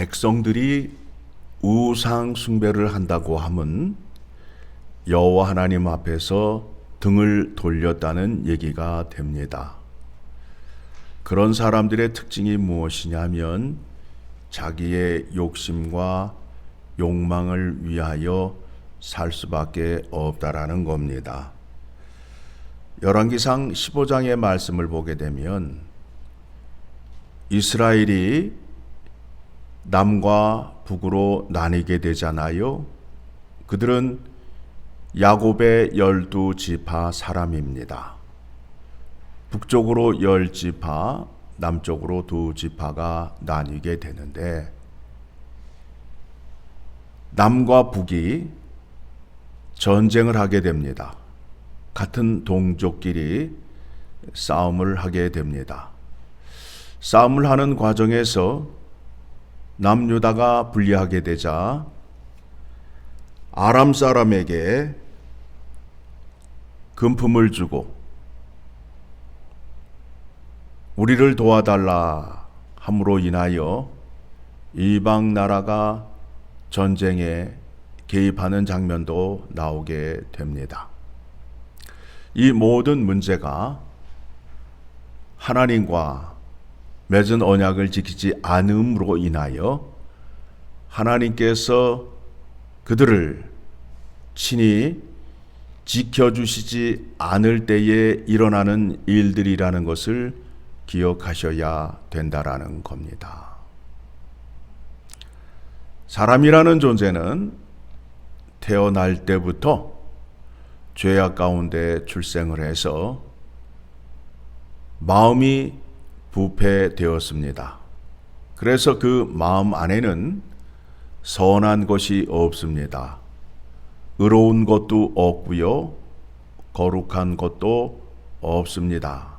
백성들이 우상 숭배를 한다고 함은 여호와 하나님 앞에서 등을 돌렸다는 얘기가 됩니다. 그런 사람들의 특징이 무엇이냐면 자기의 욕심과 욕망을 위하여 살 수밖에 없다라는 겁니다. 열왕기상 15장의 말씀을 보게 되면 이스라엘이 남과 북으로 나뉘게 되잖아요. 그들은 야곱의 12지파 사람입니다. 북쪽으로 10지파, 남쪽으로 2지파가 나뉘게 되는데 남과 북이 전쟁을 하게 됩니다. 같은 동족끼리 싸움을 하게 됩니다. 싸움을 하는 과정에서 남유다가 불리하게 되자 아람 사람에게 금품을 주고 우리를 도와달라 함으로 인하여 이방 나라가 전쟁에 개입하는 장면도 나오게 됩니다. 이 모든 문제가 하나님과 맺은 언약을 지키지 않음으로 인하여 하나님께서 그들을 친히 지켜주시지 않을 때에 일어나는 일들이라는 것을 기억하셔야 된다라는 겁니다. 사람이라는 존재는 태어날 때부터 죄악 가운데 출생을 해서 마음이 부패되었습니다. 그래서 그 마음 안에는 선한 것이 없습니다. 의로운 것도 없고요, 거룩한 것도 없습니다.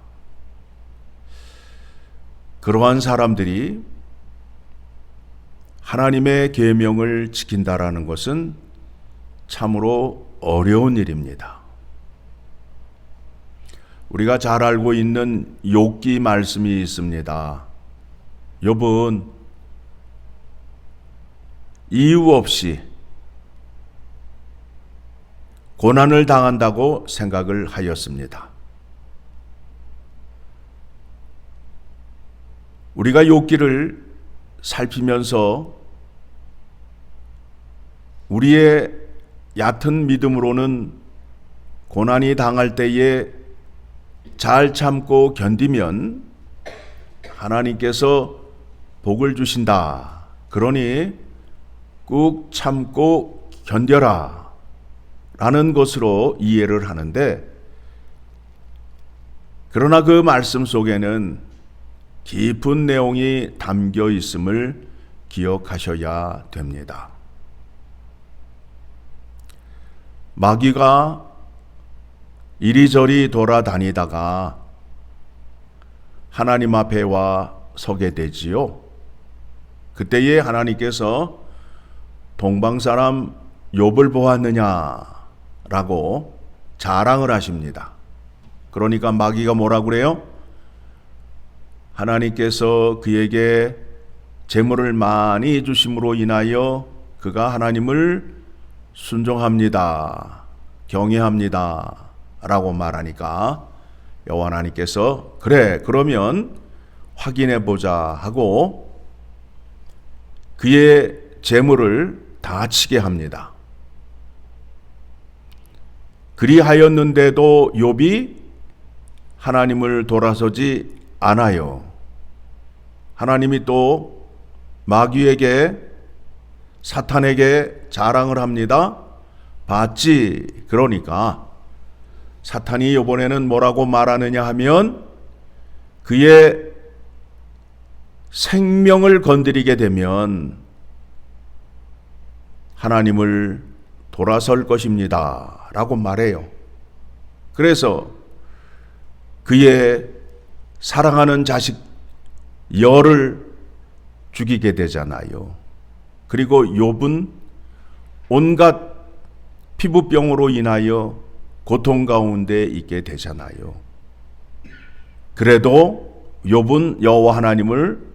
그러한 사람들이 하나님의 계명을 지킨다라는 것은 참으로 어려운 일입니다. 우리가 잘 알고 있는 욥기 말씀이 있습니다. 욥은 이유 없이 고난을 당한다고 생각을 하였습니다. 우리가 욥기를 살피면서 우리의 얕은 믿음으로는 고난이 당할 때에 잘 참고 견디면 하나님께서 복을 주신다. 그러니 꾹 참고 견뎌라 라는 것으로 이해를 하는데, 그러나 그 말씀 속에는 깊은 내용이 담겨 있음을 기억하셔야 됩니다. 마귀가 이리저리 돌아다니다가 하나님 앞에 와 서게 되지요. 그때에 하나님께서 동방 사람 욥을 보았느냐라고 자랑을 하십니다. 그러니까 마귀가 뭐라고 그래요? 하나님께서 그에게 재물을 많이 주심으로 인하여 그가 하나님을 순종합니다, 경외합니다 라고 말하니까 여호와 하나님께서 그래, 그러면 확인해 보자 하고 그의 재물을 다 치게 합니다. 그리하였는데도 욥이 하나님을 돌아서지 않아요. 하나님이 또 마귀에게, 사탄에게 자랑을 합니다. 봤지? 그러니까 사탄이 이번에는 뭐라고 말하느냐 하면 그의 생명을 건드리게 되면 하나님을 돌아설 것입니다 라고 말해요. 그래서 그의 사랑하는 자식 열을 죽이게 되잖아요. 그리고 욥은 온갖 피부병으로 인하여 고통 가운데 있게 되잖아요. 그래도 욥은 여호와 하나님을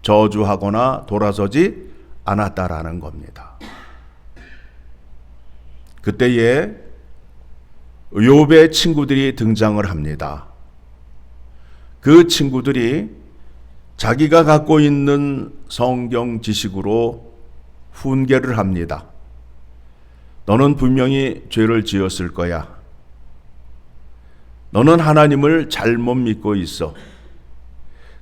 저주하거나 돌아서지 않았다라는 겁니다. 그때에 욥의 친구들이 등장을 합니다. 그 친구들이 자기가 갖고 있는 성경 지식으로 훈계를 합니다. 너는 분명히 죄를 지었을 거야. 너는 하나님을 잘못 믿고 있어.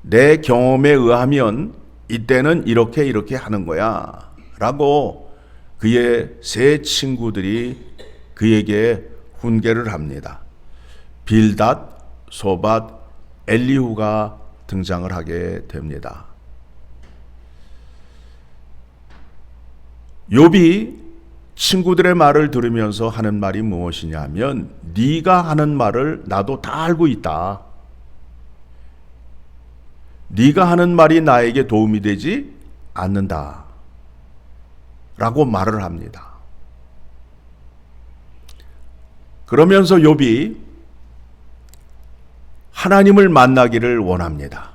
내 경험에 의하면 이때는 이렇게 하는 거야. 라고 그의 세 친구들이 그에게 훈계를 합니다. 빌닷, 소밧, 엘리후가 등장을 하게 됩니다. 욥이 친구들의 말을 들으면서 하는 말이 무엇이냐면 네가 하는 말을 나도 다 알고 있다. 네가 하는 말이 나에게 도움이 되지 않는다. 라고 말을 합니다. 그러면서 욥이 하나님을 만나기를 원합니다.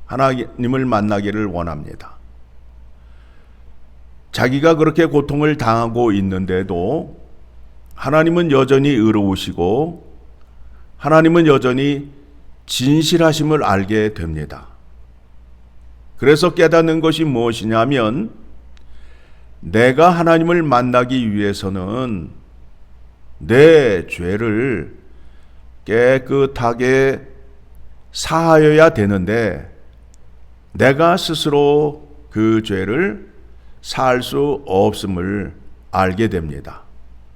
하나님을 만나기를 원합니다. 자기가 그렇게 고통을 당하고 있는데도 하나님은 여전히 의로우시고 하나님은 여전히 진실하심을 알게 됩니다. 그래서 깨닫는 것이 무엇이냐면 내가 하나님을 만나기 위해서는 내 죄를 깨끗하게 사하여야 되는데 내가 스스로 그 죄를 사할 수 없음을 알게 됩니다.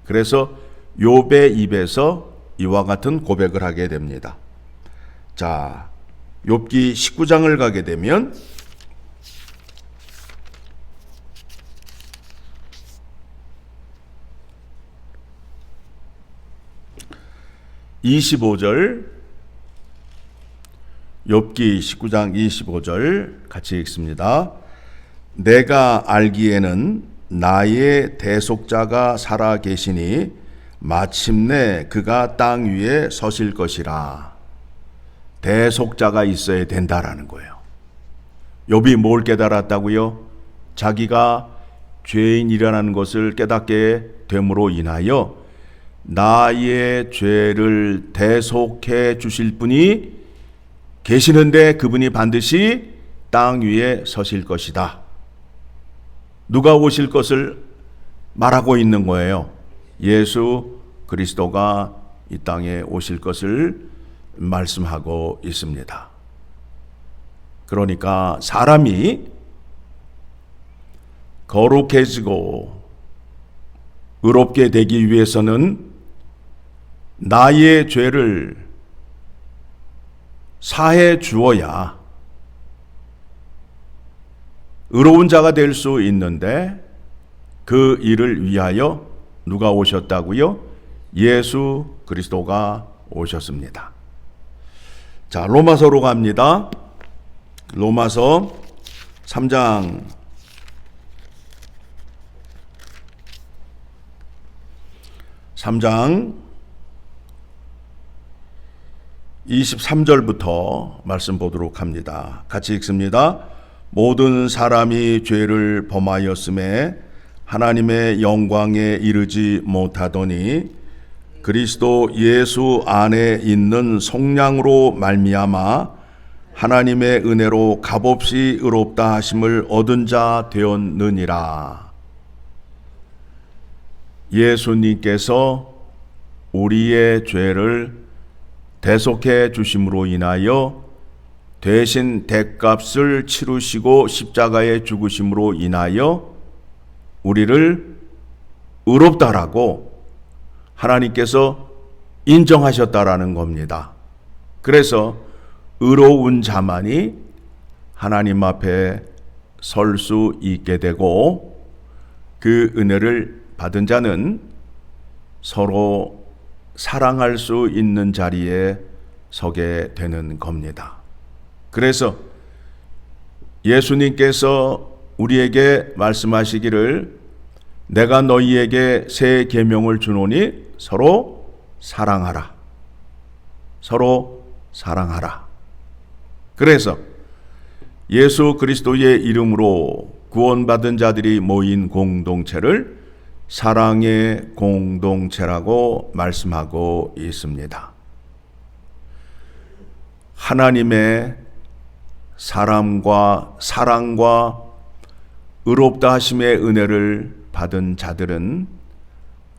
그래서 욥의 입에서 이와 같은 고백을 하게 됩니다. 자, 욥기 19장을 가게 되면 25절, 욥기 19장 25절 같이 읽습니다. 내가 알기에는 나의 대속자가 살아 계시니 마침내 그가 땅 위에 서실 것이라. 대속자가 있어야 된다라는 거예요. 욥이 뭘 깨달았다고요? 자기가 죄인이라는 것을 깨닫게 됨으로 인하여 나의 죄를 대속해 주실 분이 계시는데 그분이 반드시 땅 위에 서실 것이다. 누가 오실 것을 말하고 있는 거예요. 예수 그리스도가 이 땅에 오실 것을 말씀하고 있습니다. 그러니까 사람이 거룩해지고 의롭게 되기 위해서는 나의 죄를 사해 주어야 의로운 자가 될 수 있는데 그 일을 위하여 누가 오셨다고요? 예수 그리스도가 오셨습니다. 자, 로마서로 갑니다. 로마서 3장 23절부터 말씀 보도록 합니다. 같이 읽습니다. 모든 사람이 죄를 범하였음에 하나님의 영광에 이르지 못하더니 그리스도 예수 안에 있는 속량으로 말미암아 하나님의 은혜로 값없이 의롭다 하심을 얻은 자 되었느니라. 예수님께서 우리의 죄를 대속해 주심으로 인하여 대신 대값을 치르시고 십자가에 죽으심으로 인하여 우리를 의롭다라고 하나님께서 인정하셨다라는 겁니다. 그래서 의로운 자만이 하나님 앞에 설 수 있게 되고 그 은혜를 받은 자는 서로 사랑할 수 있는 자리에 서게 되는 겁니다. 그래서 예수님께서 우리에게 말씀하시기를 내가 너희에게 새 계명을 주노니 서로 사랑하라. 서로 사랑하라. 그래서 예수 그리스도의 이름으로 구원받은 자들이 모인 공동체를 사랑의 공동체라고 말씀하고 있습니다. 하나님의 사랑과 의롭다 하심의 은혜를 받은 자들은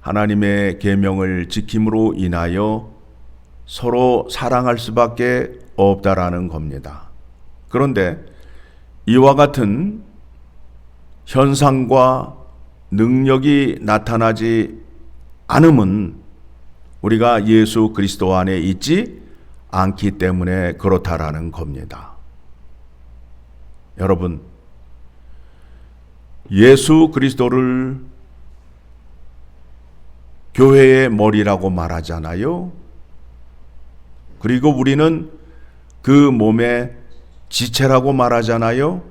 하나님의 계명을 지킴으로 인하여 서로 사랑할 수밖에 없다라는 겁니다. 그런데 이와 같은 현상과 능력이 나타나지 않음은 우리가 예수 그리스도 안에 있지 않기 때문에 그렇다라는 겁니다. 여러분, 예수 그리스도를 교회의 머리라고 말하잖아요. 그리고 우리는 그 몸의 지체라고 말하잖아요.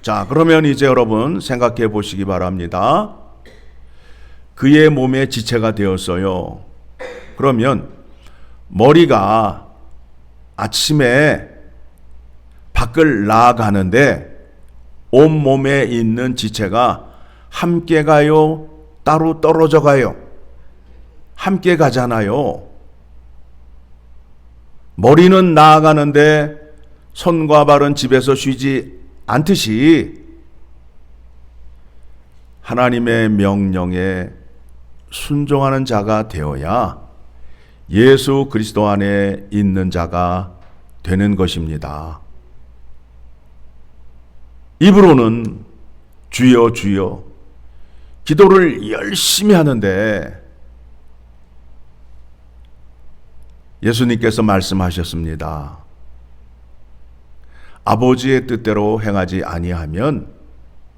자, 그러면 이제 여러분 생각해 보시기 바랍니다. 그의 몸의 지체가 되었어요. 그러면 머리가 아침에 밖을 나가는데 온몸에 있는 지체가 함께 가요? 따로 떨어져 가요? 함께 가잖아요. 머리는 나아가는데 손과 발은 집에서 쉬지 않듯이 하나님의 명령에 순종하는 자가 되어야 예수 그리스도 안에 있는 자가 되는 것입니다. 입으로는 주여 주여 기도를 열심히 하는데 예수님께서 말씀하셨습니다. 아버지의 뜻대로 행하지 아니하면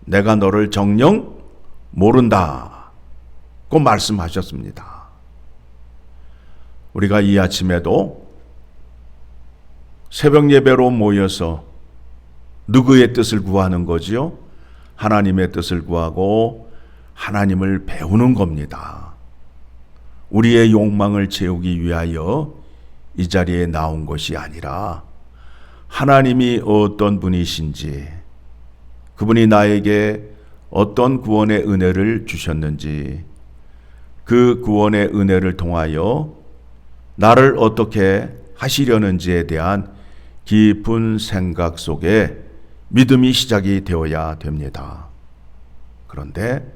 내가 너를 정녕 모른다. 고 말씀하셨습니다. 우리가 이 아침에도 새벽 예배로 모여서 누구의 뜻을 구하는 거지요? 하나님의 뜻을 구하고 하나님을 배우는 겁니다. 우리의 욕망을 채우기 위하여 이 자리에 나온 것이 아니라 하나님이 어떤 분이신지, 그분이 나에게 어떤 구원의 은혜를 주셨는지, 그 구원의 은혜를 통하여 나를 어떻게 하시려는지에 대한 깊은 생각 속에 믿음이 시작이 되어야 됩니다. 그런데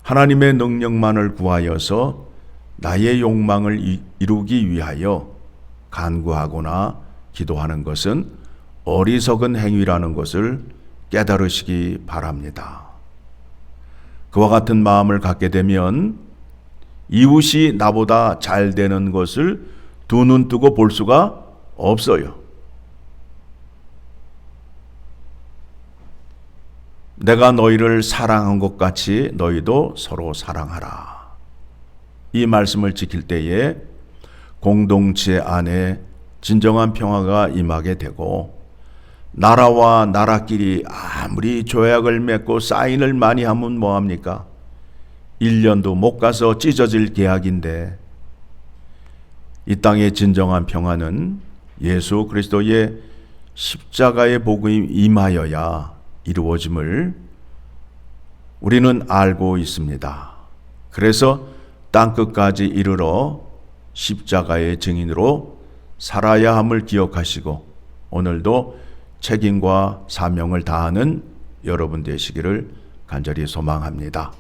하나님의 능력만을 구하여서 나의 욕망을 이루기 위하여 간구하거나 기도하는 것은 어리석은 행위라는 것을 깨달으시기 바랍니다. 그와 같은 마음을 갖게 되면 이웃이 나보다 잘 되는 것을 두 눈 뜨고 볼 수가 없어요. 내가 너희를 사랑한 것 같이 너희도 서로 사랑하라. 이 말씀을 지킬 때에 공동체 안에 진정한 평화가 임하게 되고, 나라와 나라끼리 아무리 조약을 맺고 사인을 많이 하면 뭐합니까? 1년도 못 가서 찢어질 계약인데, 이 땅의 진정한 평화는 예수 그리스도의 십자가의 복음이 임하여야 이루어짐을 우리는 알고 있습니다. 그래서 땅끝까지 이르러 십자가의 증인으로 살아야 함을 기억하시고 오늘도 책임과 사명을 다하는 여러분 되시기를 간절히 소망합니다.